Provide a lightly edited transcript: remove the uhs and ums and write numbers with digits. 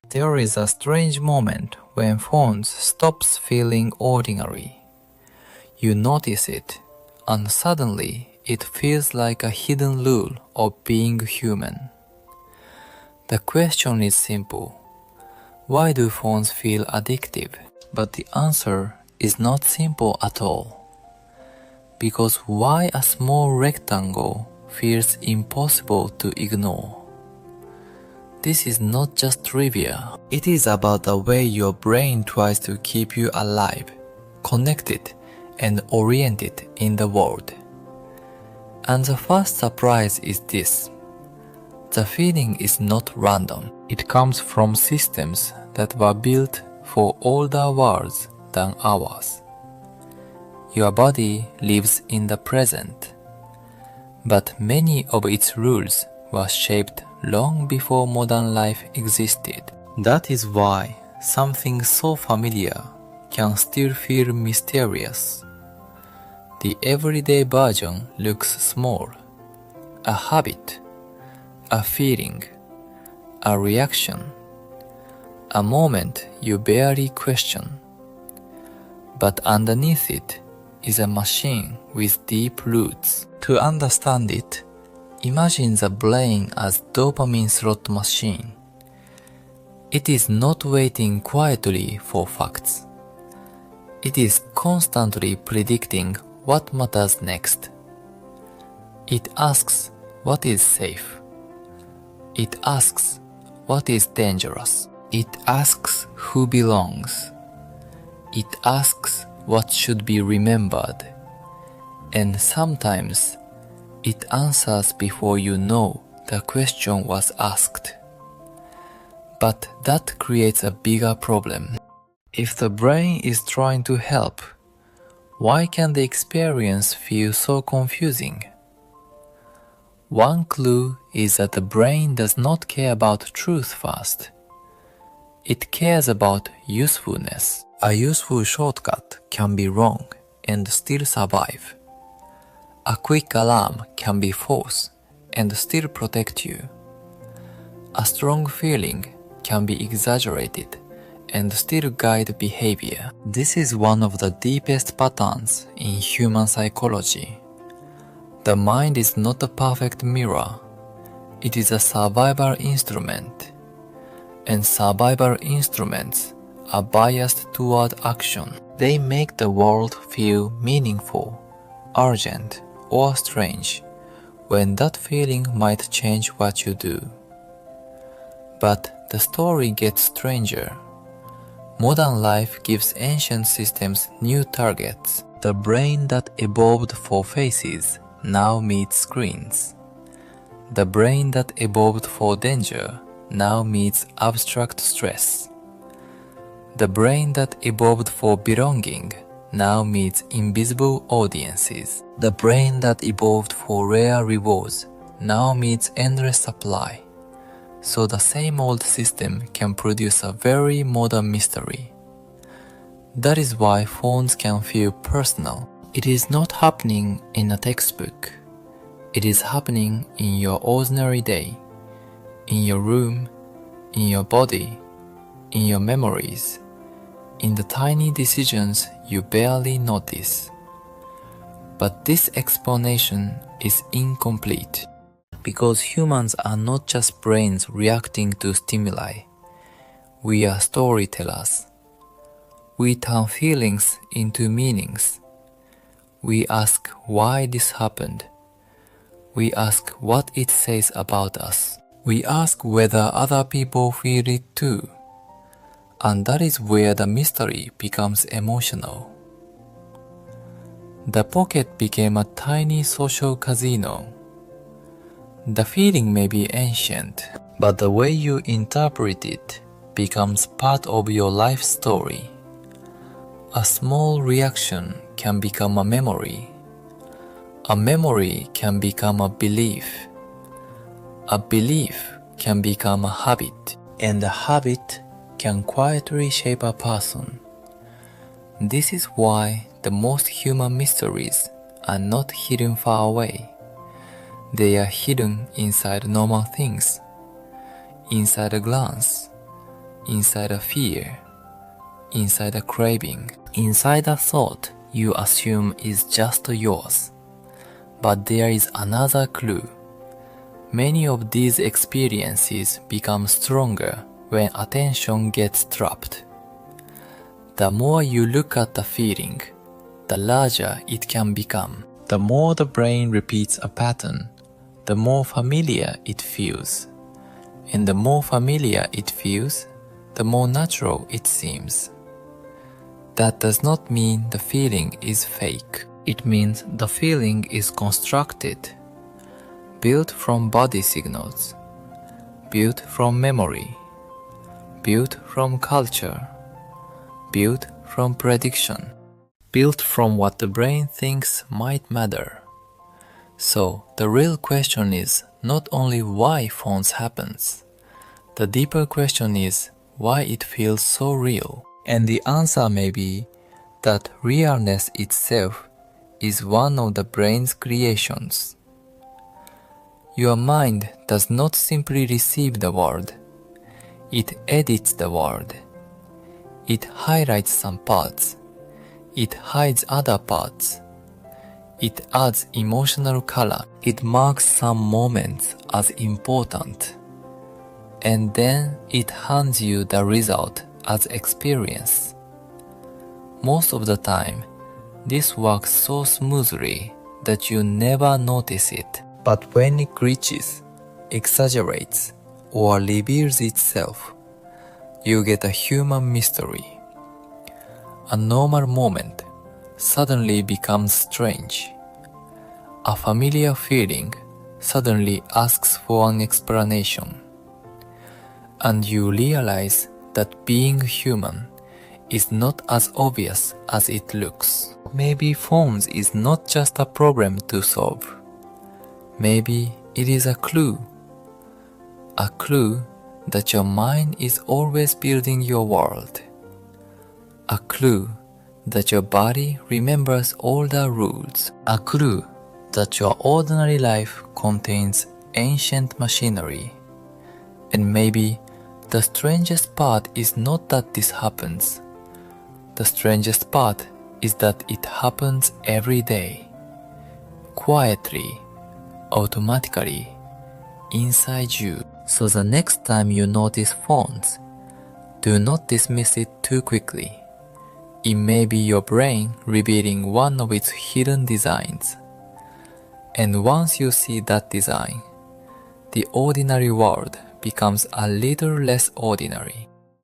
There is a strange moment when phones stops feeling ordinary. You notice it, and suddenly it feels like a hidden rule of being human. The question is simple. Why do phones feel addictive? But the answer is not simple at all. Because why a small rectangle feels impossible to ignore? This is not just trivia. It is about the way your brain tries to keep you alive, connected, and oriented in the world. And the first surprise is this. The feeling is not random. It comes from systems that were built for older worlds than ours. Your body lives in the present, but many of its rules were shaped long before modern life existed. That is why something so familiar can still feel mysterious. The everyday version looks small. A habit, a feeling, a reaction, a moment you barely question. But underneath it is a machine with deep roots. To understand it, imagine the brain as dopamine slot machine. It is not waiting quietly for facts. It is constantly predicting what matters next. It asks what is safe. It asks what is dangerous. It asks who belongs. It asks what should be remembered. And sometimes it answers before you know the question was asked. But that creates a bigger problem. If the brain is trying to help, why can the experience feel so confusing? One clue is that the brain does not care about truth first. It cares about usefulness. A useful shortcut can be wrong and still survive. A quick alarm can be false and still protect you. A strong feeling can be exaggerated and still guide behavior. This is one of the deepest patterns in human psychology. The mind is not a perfect mirror. It is a survival instrument. And survival instruments are biased toward action. They make the world feel meaningful, urgent, or strange, when that feeling might change what you do. But the story gets stranger. Modern life gives ancient systems new targets. The brain that evolved for faces now meets screens. The brain that evolved for danger now meets abstract stress. The brain that evolved for belonging now meets invisible audiences. The brain that evolved for rare rewards now meets endless supply. So the same old system can produce a very modern mystery. That is why phones can feel personal. It is not happening in a textbook. It is happening in your ordinary day, in your room, in your body, in your memories, in the tiny decisions you barely notice. But this explanation is incomplete, because humans are not just brains reacting to stimuli. We are storytellers. We turn feelings into meanings. We ask why this happened. We ask what it says about us. We ask whether other people feel it too. And that is where the mystery becomes emotional. The pocket became a tiny social casino. The feeling may be ancient, but the way you interpret it becomes part of your life story. A small reaction can become a memory. A memory can become a belief. A belief can become a habit, and a habit can quietly shape a person. This is why the most human mysteries are not hidden far away. They are hidden inside normal things, inside a glance, inside a fear, inside a craving, inside a thought you assume is just yours. But there is another clue. Many of these experiences become stronger when attention gets trapped. The more you look at the feeling, the larger it can become. The more the brain repeats a pattern, the more familiar it feels. And the more familiar it feels, the more natural it seems. That does not mean the feeling is fake. It means the feeling is constructed, built from body signals, built from memory, built from culture, built from prediction, built from what the brain thinks might matter. So the real question is not only why phones happens. The deeper question is why it feels so real. And the answer may be that realness itself is one of the brain's creations. Your mind does not simply receive the world. It edits the world. It highlights some parts. It hides other parts. It adds emotional color. It marks some moments as important. And then it hands you the result as experience. Most of the time, this works so smoothly that you never notice it. But when it glitches, exaggerates, or reveals itself, you get a human mystery. A normal moment suddenly becomes strange. A familiar feeling suddenly asks for an explanation. And you realize that being human is not as obvious as it looks. Maybe phones is not just a problem to solve. Maybe it is a clue that your mind is always building your world. A clue that your body remembers all the rules. A clue that your ordinary life contains ancient machinery. And maybe the strangest part is not that this happens. The strangest part is that it happens every day. Quietly, automatically, inside you. So the next time you notice phones, do not dismiss it too quickly. It may be your brain revealing one of its hidden designs. And once you see that design, the ordinary world becomes a little less ordinary.